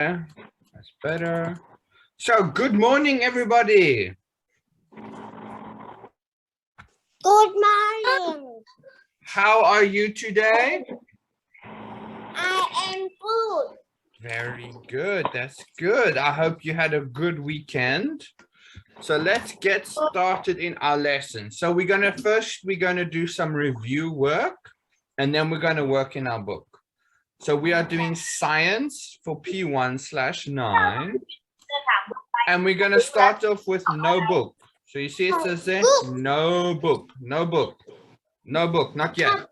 That's better. So, good morning, everybody. Good morning. How are you today? I am good. Very good. That's good. I hope you had a good weekend. So let's get started in our lesson. So we're going to do some review work, and then we're going to work in our book. So we are doing science for P1/9, and we're going to start off with no book. So you see it says there, no book, no book, no book, not yet.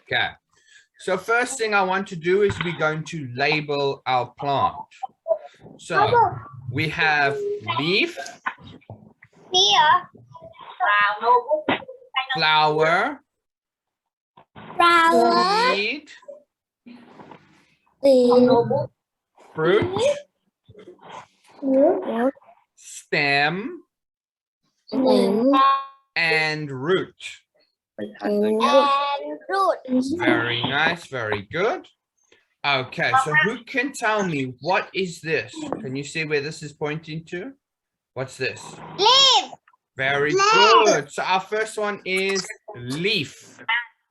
Okay. So first thing I want to do is we're going to label our plant. So we have leaf, flower, seed, fruit, stem, and root. Very nice, very good. Okay, so who can tell me what is this? Can you see where this is pointing to? What's this? Leaf. Very good. So our first one is leaf.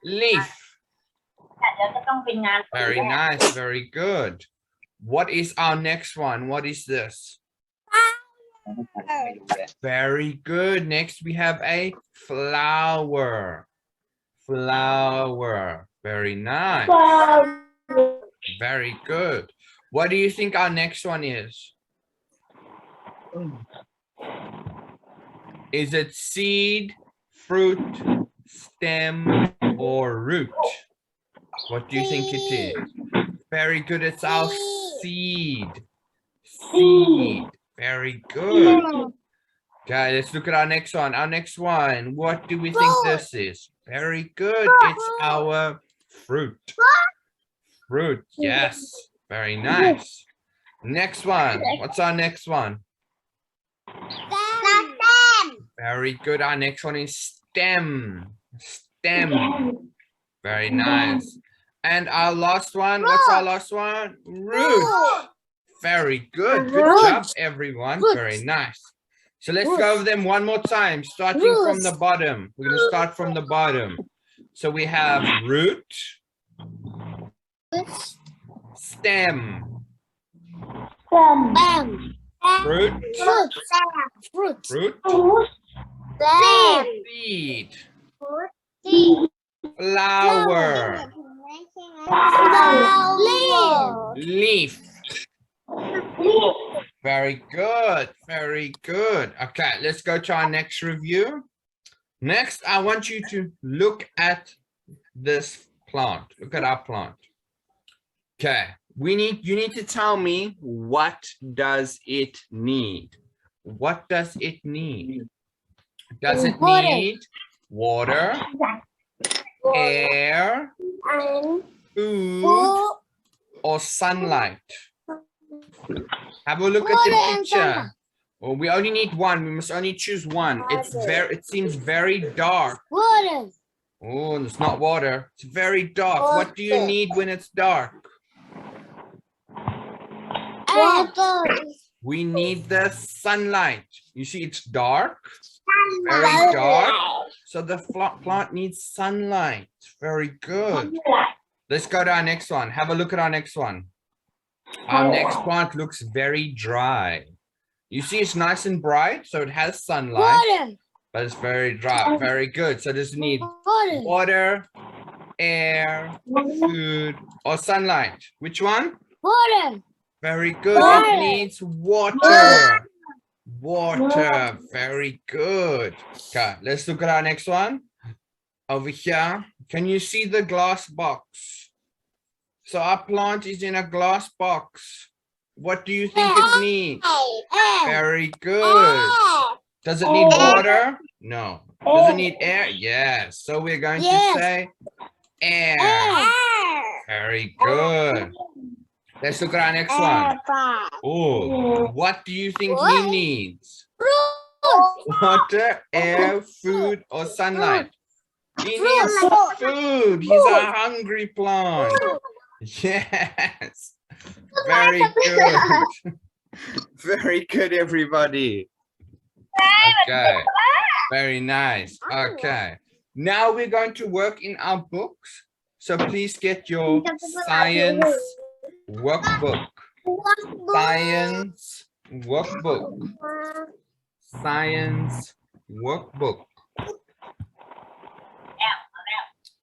Leaf. Very nice, very good. What is our next one? What is this? Very good. Next we have a flower. Flower. Very nice. Very good. What do you think our next one is? Is it seed, fruit, stem, or root? What do you think it is? Very good. It's our seed. Seed. Very good. Okay, let's look at our next one. Our next one. What do we think this is? Very good. It's our fruit. Fruit. Yes. Very nice. Next one. What's our next one? Very good. Our next one is stem. Stem. Very nice. And our last one. What's our last one? Root. Very good. Good job, everyone. Very nice. So let's go over them one more time, starting from the bottom. We're going to start from the bottom. So we have root, stem, fruit, seed, flower, leaf. Very good. Very good. Okay, let's go to our next review. Next, I want you to look at this plant. Look at our plant. Okay, you need to tell me, what does it need? What does it need? Does it need water, air, food, or sunlight? Have a look at the picture. Well, we only need one. We must only choose one. It seems very dark. Water. Oh, it's not water. It's very dark. What do you need when it's dark? We need the sunlight. You see, it's dark. Very dark. So the plant needs sunlight. Very good. Let's go to our next one. Have a look at our next one. Our next plant looks very dry. You see, it's nice and bright, so it has sunlight, but it's very dry. Very good. So does it need water, air, food, or sunlight? Which one? Water. Very good. It needs water. Water. Very good. Okay, let's look at our next one. Over here, can you see the glass box? So our plant is in a glass box. What do you think it needs? Very good. Does it need water? No. Does it need air? Yes. So we're going to say air. Very good. Let's look at our next one. Oh, what do you think he needs? Water, air, food, or sunlight? He needs food. He's a hungry plant. Yes. Very good. Very good, everybody. Okay. Very nice. Okay. Now we're going to work in our books. So please get your science workbook. Science workbook. Science workbook.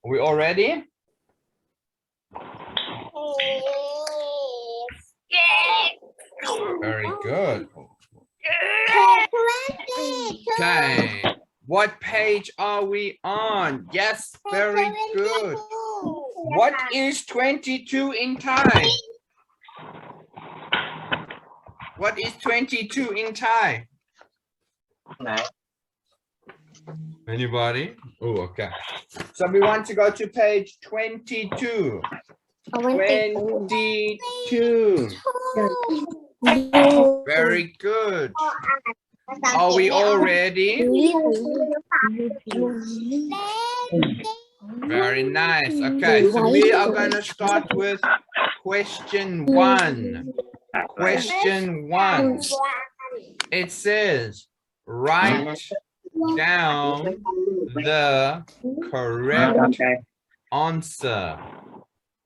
Are we all ready? Very good. Okay. What page are we on? Yes, very good. What is 22 in Thai? What is 22 in Thai? Anybody? Oh, okay. So we want to go to page 22. 22. Very good. Are we all ready? Very nice. Okay, so we are going to start with question 1. Question 1. It says, write down the correct answer.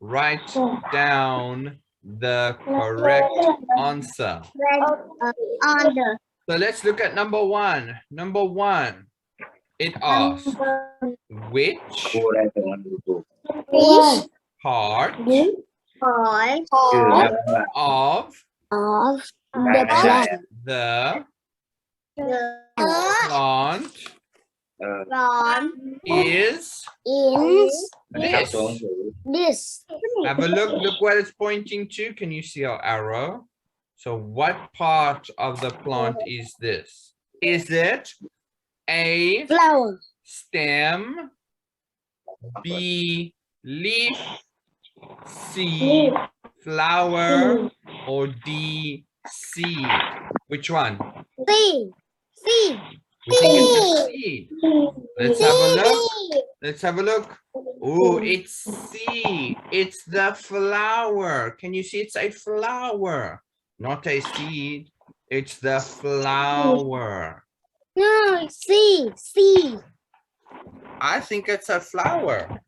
Write down the correct answer. So let's look at number 1. Number 1, it asks, which part of the plant is this? Have a look. Look what it's pointing to. Can you see our arrow? So what part of the plant is this? Is it A, Flower. stem, B, leaf, C, flower, or D, seed? Which one? C. We think it's a seed. Let's have a look. Let's have a look. Oh, it's C. It's the flower. Can you see it's a flower? Not a seed. It's the flower. No, C. I think it's a flower.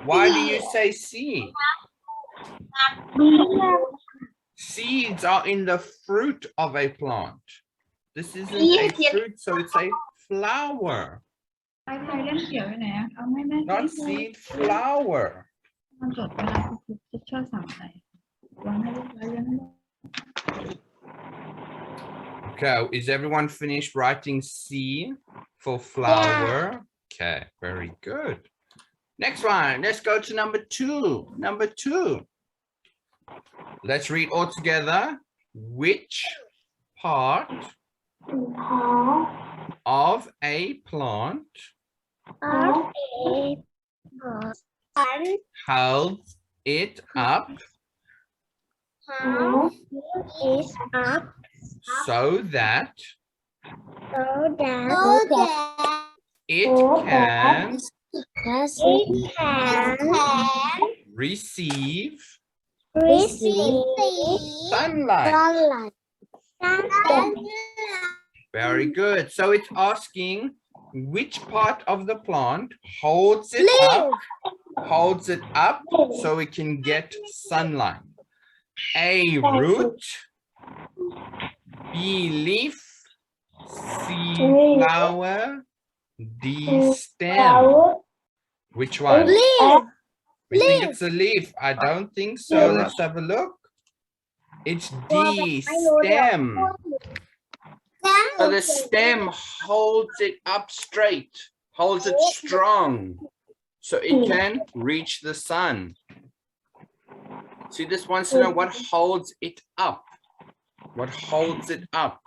Why do you say seed? Seeds are in the fruit of a plant. This isn't a fruit, so it's a flower. Not seed, flower. Okay, is everyone finished writing C for flower? Okay, very good. Next one, let's go to number 2. Number 2. Let's read all together. Which part of a plant holds it up so that it can receive sunlight? Very good. So it's asking which part of the plant holds it up so it can get sunlight. A, root, B, leaf, C, flower, D, stem. Which one? We think it's a leaf. I don't think so. Let's have a look. It's D, stem. So the stem holds it up straight, holds it strong, so it can reach the sun. See, this wants to know what holds it up. What holds it up?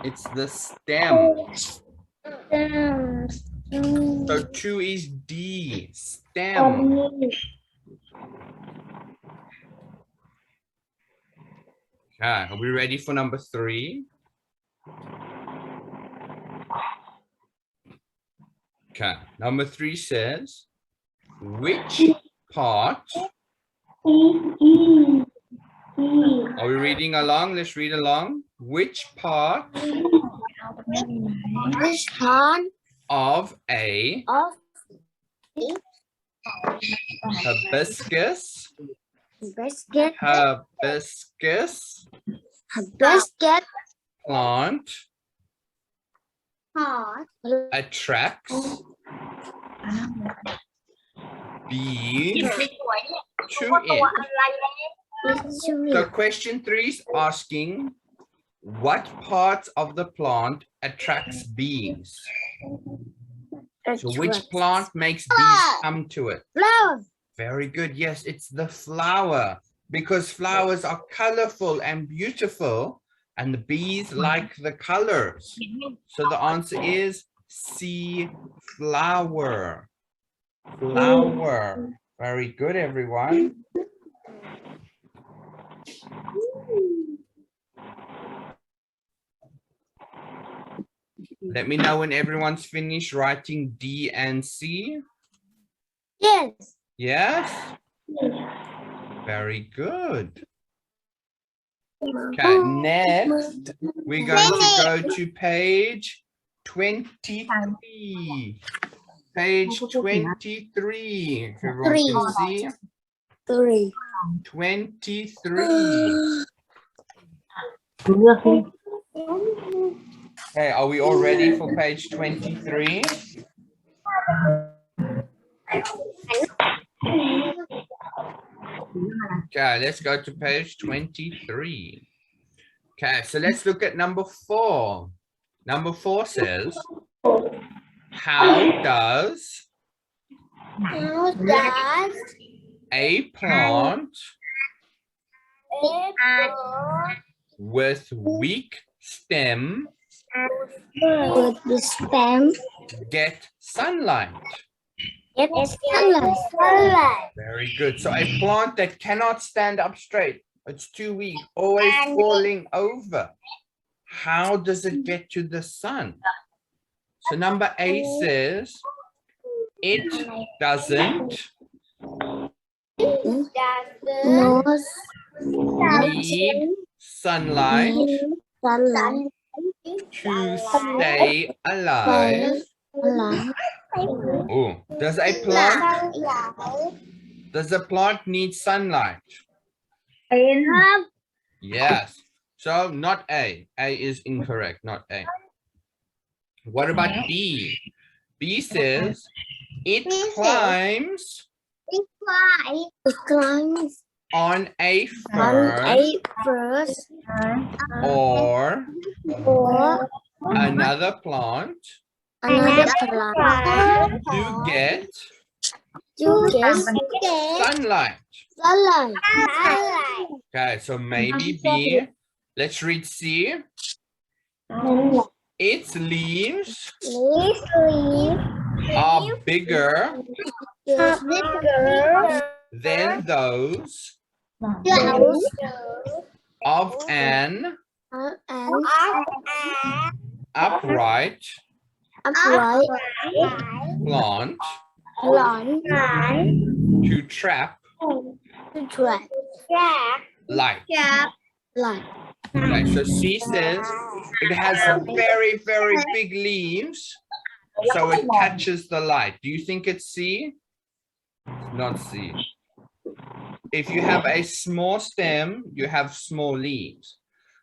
It's the stem. So 2 is D, stem. Okay, are we ready for number 3? Okay, number 3 says, which part Are we reading along? Let's read along. Which part Which part of a of hibiscus basket plant part attracts bees to it? So question 3 is asking what part of the plant attracts bees? So which plant makes bees come to it? flower? Very good. Yes, it's the flower, because flowers are colorful and beautiful and the bees like the colors. So the answer is C, flower. Flower. Very good, everyone. Let me know when everyone's finished writing D and C. Yes. Yes? Very good. Okay, next, we're going to go to page 23. Page 23. If everyone can see. 3. 23. Okay, are we all ready for page 23? Okay, let's go to page 23. Okay, so let's look at number 4. Number 4 says, how does How does a plant with weak stem with the stem get sunlight? get sunlight? Very good. So a plant that cannot stand up straight, it's too weak, always falling over. How does it get to the sun? So number A says it doesn't need sunlight to stay alive. Oh, does a plant need sunlight? Yes. So not A. A is incorrect, not A. What about B? B says it climbs on a fern or another plant to get sunlight. Okay, so maybe B. Let's read C. Its leaves are bigger than those of an upright plant to trap light. Okay, so C says it has very, very big leaves, so it catches the light. Do you think it's C? Not C. If you have a small stem, you have small leaves.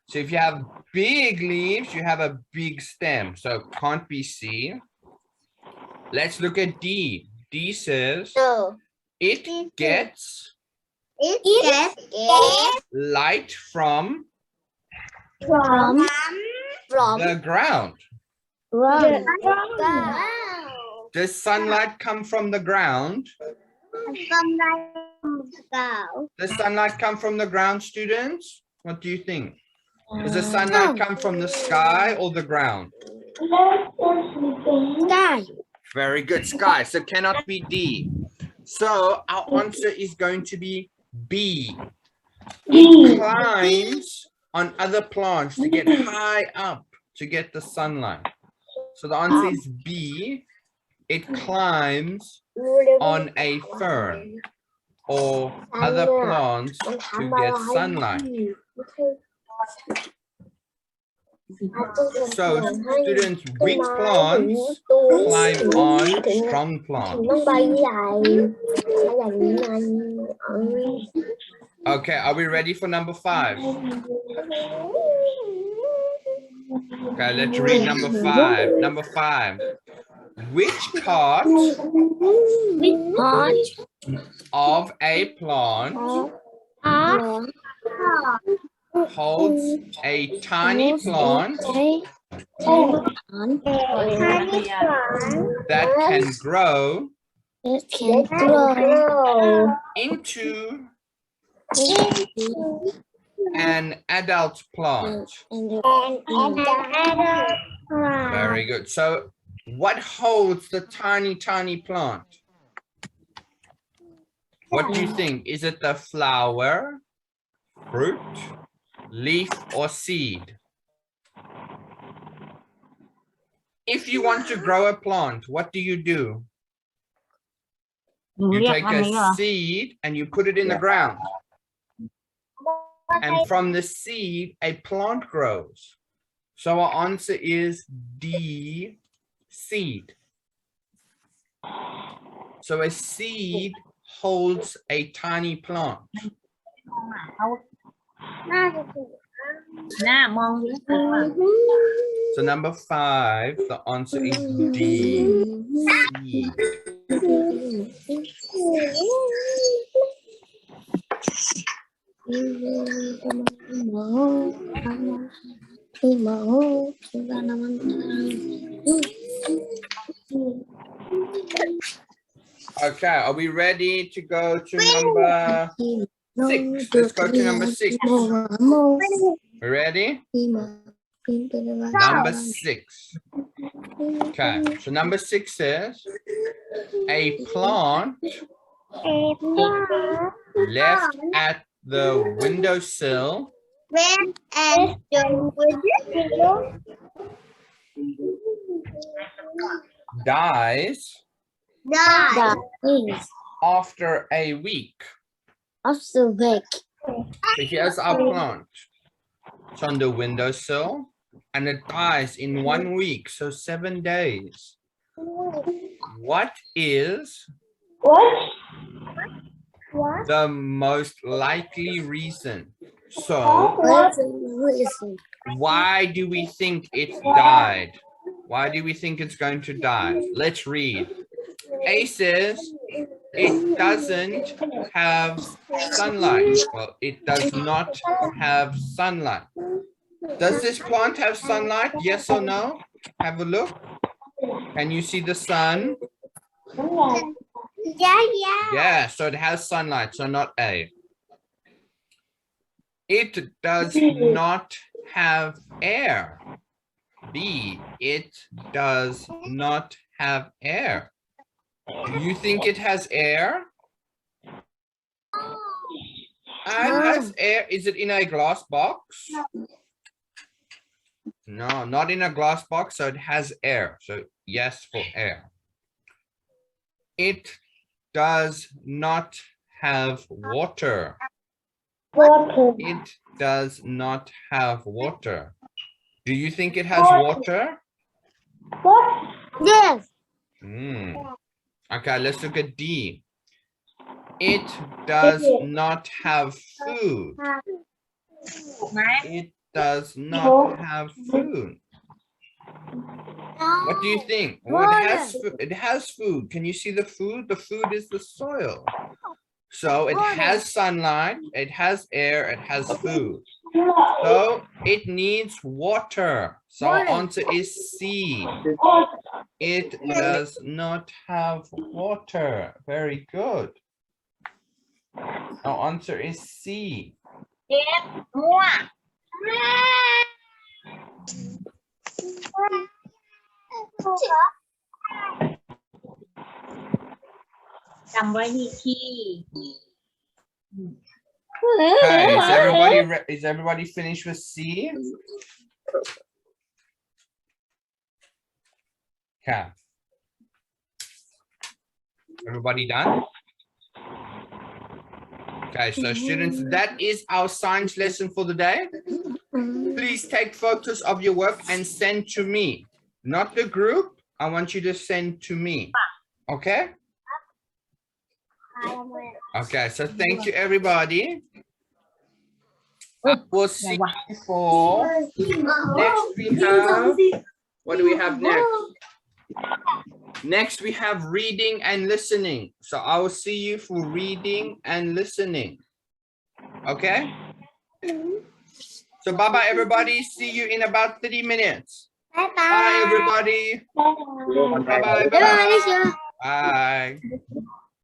So if you have big leaves, you have a big stem. So it can't be C. Let's look at D. D says it gets light from the ground. Does sunlight come from the ground? Does sunlight come from the ground, students? What do you think? Does the sunlight come from the sky or the ground? Sky. Very good, sky. So cannot be D. So our answer is going to be B. It climbs on other plants to get high up to get the sunlight. So the answer is B. It climbs on a fern. or other plants to get sunlight? So students, which plants climb on strong plants? Okay, are we ready for number 5? Okay, let's read number 5. Number 5. Which part of a plant holds a tiny plant that can grow into an adult plant? Very good. So what holds the tiny plant? What do you think? Is it the flower, fruit, leaf, or seed? If you want to grow a plant, what do? You take a seed and you put it in the ground. And from the seed, a plant grows. So our answer is D, seed. So a seed holds a tiny plant. So number 5, the answer is D, seed. Okay, are we ready to go to number 6? Let's go to number 6. Ready? Number 6. Okay, so number 6 says a plant left at the windowsill dies after a week. So here's our plant. It's on the windowsill and it dies in 1 week, so 7 days. What is the most likely reason? So why do we think it died? Why do we think it's going to die? Let's read. A says it doesn't have sunlight. Well, it does not have sunlight. Does this plant have sunlight? Yes or no? Have a look. Can you see the sun? Yeah, so it has sunlight, so not A. It does not have air. B, it does not have air. Do you think it has air? It has air. Is it in a glass box? No, not in a glass box, so it has air. So yes for air. It does not have water. It does not have water. Do you think it has water? Yes. Okay, let's look at D. It does not have food. It does not have food. What do you think? Well, it has food. Can you see the food? The food is the soil. So it has sunlight, it has air, it has food. So it needs water. So our answer is C. It does not have water. Very good. Our answer is C. Okay, is everybody finished with C? Okay. Everybody done? Okay, so students, that is our science lesson for the day. Please take photos of your work and send to me, not the group. I want you to send to me. Okay? Okay, so thank you, everybody. I will see you for next. We have, what do we have next? Next, we have reading and listening. So I will see you for reading and listening. Okay? So bye-bye, everybody. See you in about 30 minutes. Bye Bye, bye. everybody. Bye-bye. Bye bye. Bye.